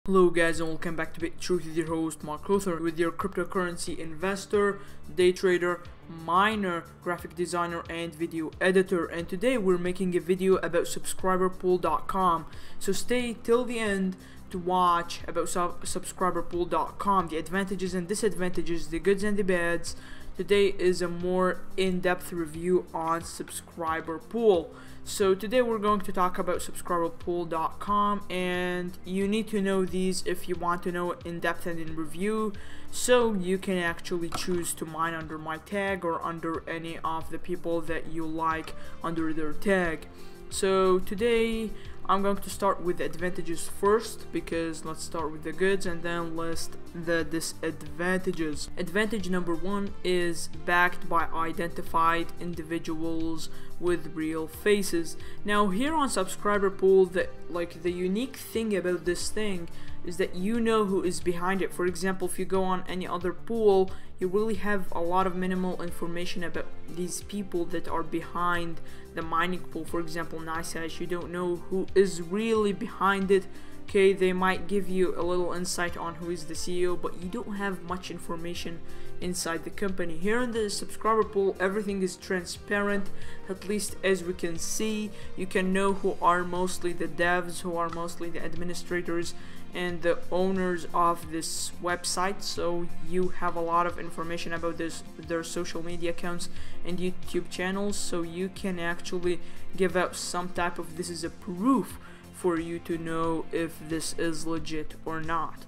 Hello guys, and welcome back to Bittruth with your host Mark Luther, with your cryptocurrency investor, day trader, miner, graphic designer, and video editor. And today we're making a video about subscriberpool.com, so stay till the end to watch about subscriberpool.com, the advantages and disadvantages, the goods and the bads. Today is a more in-depth review on subscriberpool. So today we're going to talk about subscriberpool.com, and you need to know these if you want to know in depth and in review, so you can actually choose to mine under my tag or under any of the people that you like under their tag. So today I'm going to start with the advantages first, because let's start with the goods and then list the disadvantages. Advantage number one is backed by identified individuals with real faces. Now here on Subscriberpool, the unique thing about this thing is that you know who is behind it. For example, if you go on any other pool, you really have a lot of minimal information about these people that are behind the mining pool. For example, NiceHash, you don't know who is really behind it. Okay, they might give you a little insight on who is the CEO, but you don't have much information inside the company. Here in the subscriber pool, everything is transparent, at least as we can see. You can know who are mostly the devs, who are mostly the administrators and the owners of this website, so you have a lot of information about their social media accounts and YouTube channels, so you can actually give out some type of this is a proof for you to know if this is legit or not.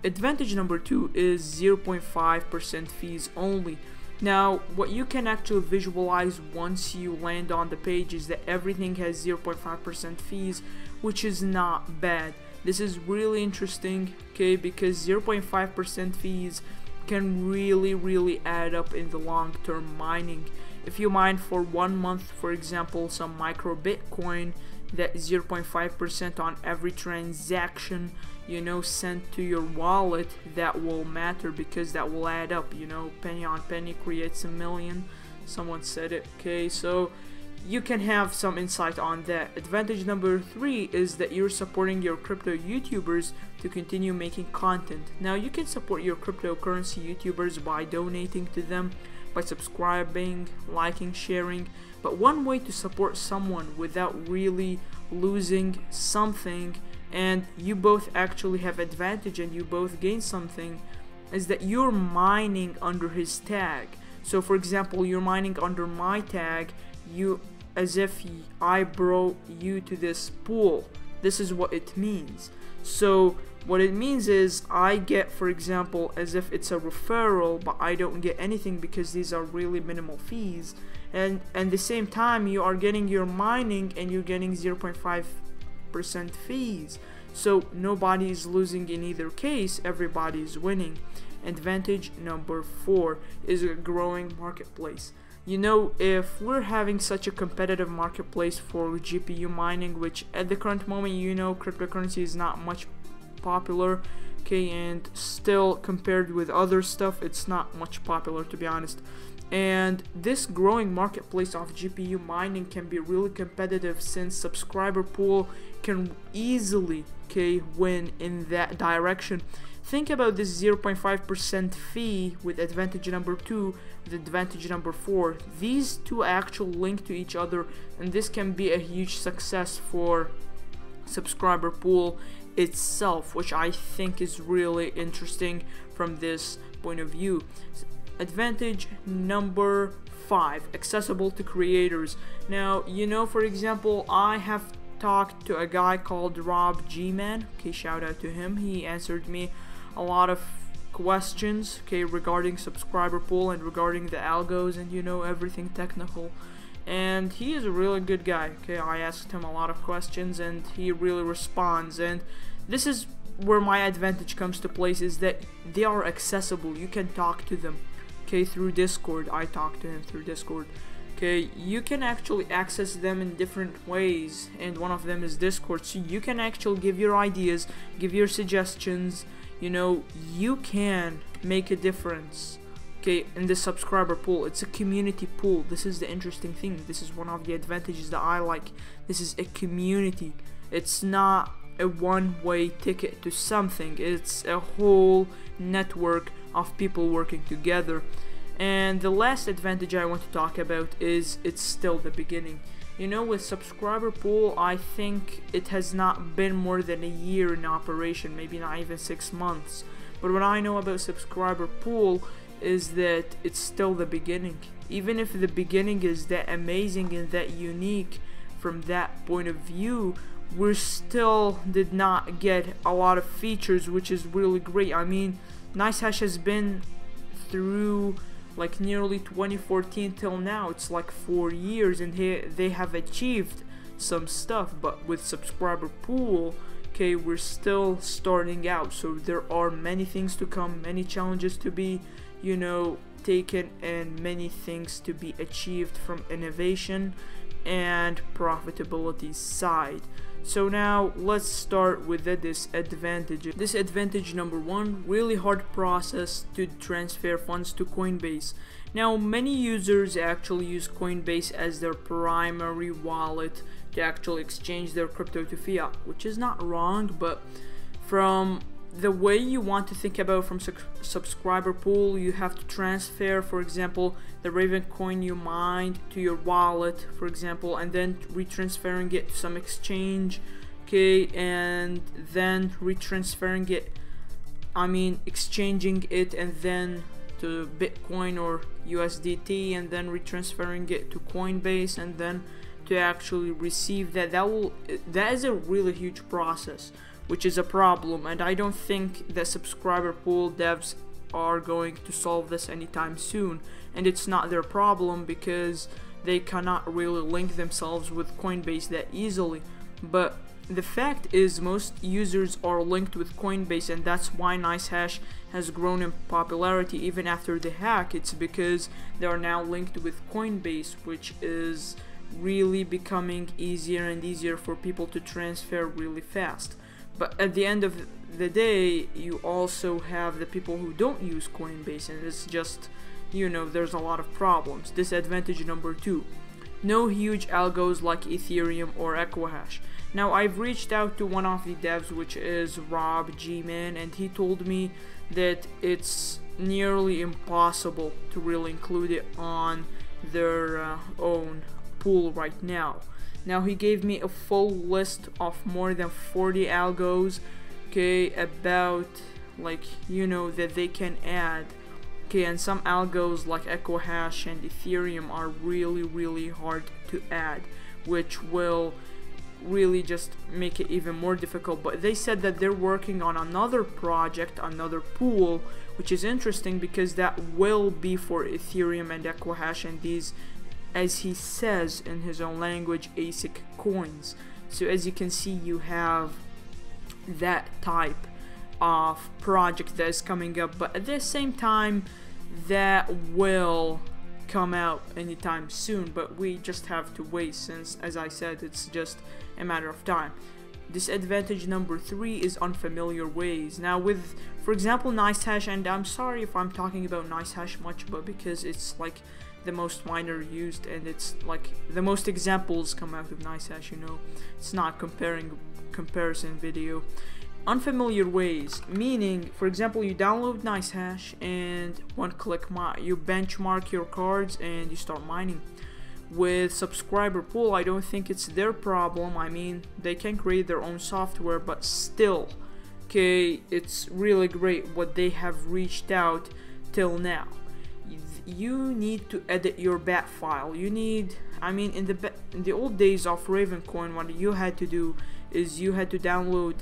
Advantage number two is 0.5% fees only. Now what you can actually visualize once you land on the page is that everything has 0.5% fees, which is not bad. This is really interesting, okay, because 0.5% fees can really add up in the long-term mining. If you mine for 1 month, for example, some micro Bitcoin, that 0.5% on every transaction, sent to your wallet, that will matter, because that will add up. Penny on penny creates a million, someone said it. Okay, so you can have some insight on that. Advantage number three is that you're supporting your crypto YouTubers to continue making content. Now you can support your cryptocurrency YouTubers by donating to them, by subscribing, liking, sharing. But one way to support someone without really losing something, and you both actually have advantage and you both gain something, is that you're mining under his tag. So for example, you're mining under my tag, as if I brought you to this pool. This is what it means. So what it means is I get, for example, as if it's a referral, but I don't get anything because these are really minimal fees, and at the same time you are getting your mining and you're getting 0.5% fees, so nobody is losing in either case, everybody is winning. Advantage number four is a growing marketplace. If we're having such a competitive marketplace for GPU mining, which at the current moment, cryptocurrency is not much popular, okay, and still compared with other stuff, it's not much popular, to be honest. And this growing marketplace of GPU mining can be really competitive, since Subscriberpool can easily, okay, win in that direction. Think about this 0.5% fee with advantage number two, with advantage number four. These two actually link to each other, and this can be a huge success for Subscriberpool itself, which I think is really interesting from this point of view. Advantage number five, accessible to creators. Now, for example, I have talked to a guy called Rob G-Man, okay, shout out to him. He answered me a lot of questions, okay, regarding Subscriberpool and regarding the algos and everything technical, and he is a really good guy. Okay, I asked him a lot of questions and he really responds, and this is where my advantage comes to place, is that they are accessible. You can talk to them, okay, through Discord. I talk to him through Discord. Okay, you can actually access them in different ways, and one of them is Discord, so you can actually give your ideas, give your suggestions. You can make a difference, okay, in the subscriber pool. It's a community pool. This is the interesting thing. This is one of the advantages that I like. This is a community. It's not a one-way ticket to something. It's a whole network of people working together. And the last advantage I want to talk about is it's still the beginning. You know, with subscriber pool, I think it has not been more than a year in operation, maybe not even 6 months. But what I know about subscriber pool is that it's still the beginning. Even if the beginning is that amazing and that unique from that point of view, we still did not get a lot of features, which is really great. I mean, NiceHash has been through like nearly 2014 till now. It's like 4 years, and they have achieved some stuff. But with subscriber pool, okay, we're still starting out, so there are many things to come, many challenges to be, you know, taken, and many things to be achieved from innovation and profitability side. So now let's start with the disadvantage. Disadvantage number 1, really hard process to transfer funds to Coinbase. Now many users actually use Coinbase as their primary wallet to actually exchange their crypto to fiat, which is not wrong, but from the way you want to think about from subscriber pool, you have to transfer, for example, the Raven coin you mined to your wallet, for example, and then retransferring it to some exchange, okay, and then retransferring it, I mean exchanging it and then to Bitcoin or USDT, and then retransferring it to Coinbase, and then to actually receive that. That is a really huge process, which is a problem, and I don't think the subscriber pool devs are going to solve this anytime soon. And it's not their problem because they cannot really link themselves with Coinbase that easily. But the fact is, most users are linked with Coinbase, and that's why NiceHash has grown in popularity even after the hack. It's because they are now linked with Coinbase, which is really becoming easier and easier for people to transfer really fast. But at the end of the day, you also have the people who don't use Coinbase, and it's just, you know, there's a lot of problems. Disadvantage number 2, no huge algos like Ethereum or Equihash. Now I've reached out to one of the devs, which is Rob G-Man, and he told me that it's nearly impossible to really include it on their own pool right now. Now he gave me a full list of more than 40 algos, okay, about, like, you know, that they can add, okay, and some algos like Equihash and Ethereum are really hard to add, which will really just make it even more difficult. But they said that they're working on another project, another pool, which is interesting because that will be for Ethereum and Equihash and these, as he says in his own language, ASIC coins. So as you can see, you have that type of project that is coming up, but at the same time that will come out anytime soon, but we just have to wait, since, as I said, it's just a matter of time. Disadvantage number 3 is unfamiliar ways. Now with, for example, NiceHash, and I'm sorry if I'm talking about NiceHash much, but because it's like the most miner used, and it's like the most examples come out of NiceHash, you know, it's not comparison video. Unfamiliar ways, meaning, for example, you download NiceHash and one click you benchmark your cards and you start mining. With subscriber pool, I don't think it's their problem. I mean, they can create their own software, but still, okay, it's really great what they have reached out till now. You need to edit your bat file. You need, I mean, in the old days of Ravencoin, what you had to do is you had to download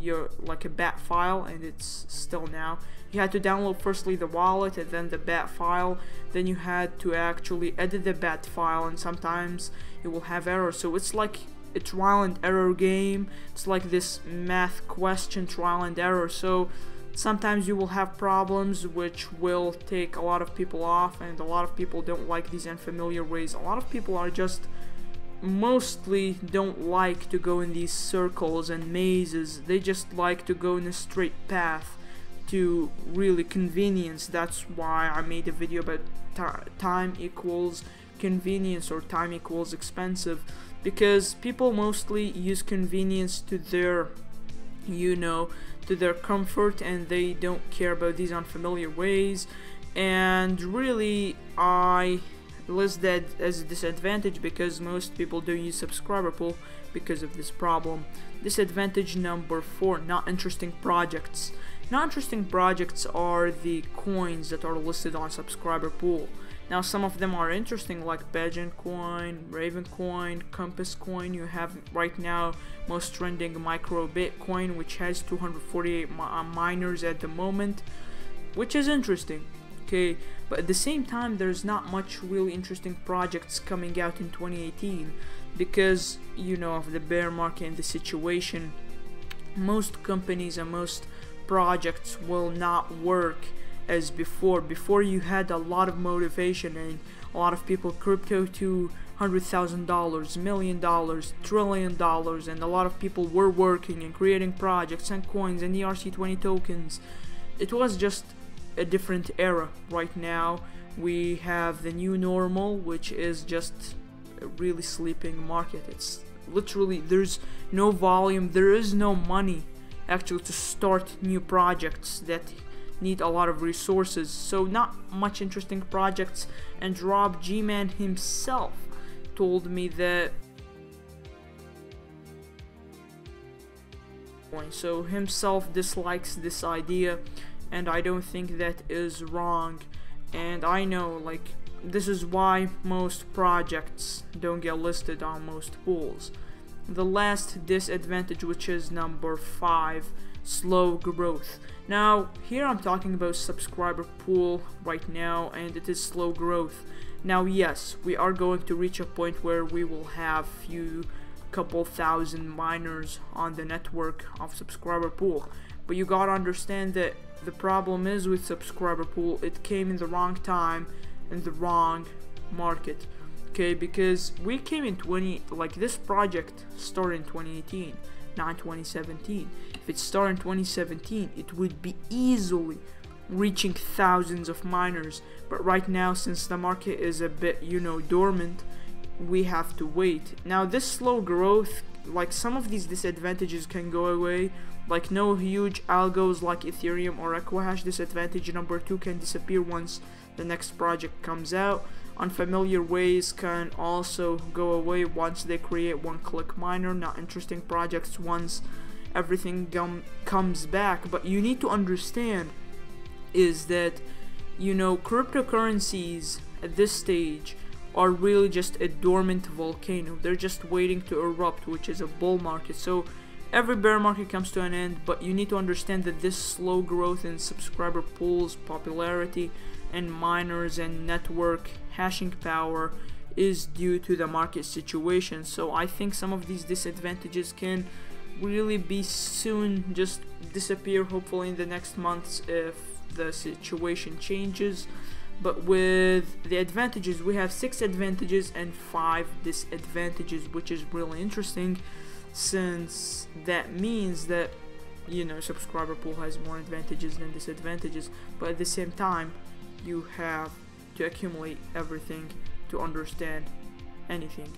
your, like, a bat file, and it's still now, you had to download firstly the wallet and then the bat file, then you had to actually edit the bat file, and sometimes it will have errors. So it's like a trial and error game. It's like this math question, trial and error. So sometimes you will have problems which will take a lot of people off, and a lot of people don't like these unfamiliar ways. A lot of people are just mostly don't like to go in these circles and mazes. They just like to go in a straight path to really convenience. That's why I made a video about time equals convenience or time equals expensive, because people mostly use convenience to their to their comfort, and they don't care about these unfamiliar ways. And really, I list that as a disadvantage because most people don't use subscriber pool because of this problem. Disadvantage number 4, not interesting projects. Not interesting projects are the coins that are listed on subscriber pool. Now some of them are interesting, like Pageant coin, Raven coin, Compass coin. You have right now most trending Micro Bitcoin, which has 248 miners at the moment, which is interesting. Okay, but at the same time, there's not much really interesting projects coming out in 2018 because of the bear market and the situation. Most companies and most projects will not work as before. Before, you had a lot of motivation and a lot of people crypto to $100,000, $1 million, $1 trillion, and a lot of people were working and creating projects and coins and ERC20 tokens. It was just a different era. Right now we have the new normal, which is just a really sleeping market. It's literally, there's no volume, there is no money actually to start new projects that need a lot of resources, so not much interesting projects. And Rob G-Man himself told me that, so himself dislikes this idea, and I don't think that is wrong. And I know, like, this is why most projects don't get listed on most pools. The last disadvantage, which is number 5, slow growth. Now here I'm talking about subscriber pool right now, and it is slow growth. Now yes, we are going to reach a point where we will have couple thousand miners on the network of subscriber pool, but you gotta understand that the problem is with subscriber pool, it came in the wrong time in the wrong market. Okay, because we came in this project started in 2018, not 2017. If it started in 2017, it would be easily reaching thousands of miners, but right now, since the market is a bit dormant, we have to wait. Now this slow growth, like, some of these disadvantages can go away, like no huge algos like Ethereum or Equihash. Disadvantage number 2 can disappear once the next project comes out. Unfamiliar ways can also go away once they create one-click miner. Not interesting projects once everything comes back. But you need to understand is that cryptocurrencies at this stage are really just a dormant volcano. They're just waiting to erupt, which is a bull market. So every bear market comes to an end, but you need to understand that this slow growth in subscriber pools, popularity, and miners and network hashing power is due to the market situation. So I think some of these disadvantages can really be soon just disappear, hopefully in the next months if the situation changes. But with the advantages, we have 6 advantages and 5 disadvantages, which is really interesting, since that means that subscriber pool has more advantages than disadvantages. But at the same time, you have to accumulate everything to understand anything.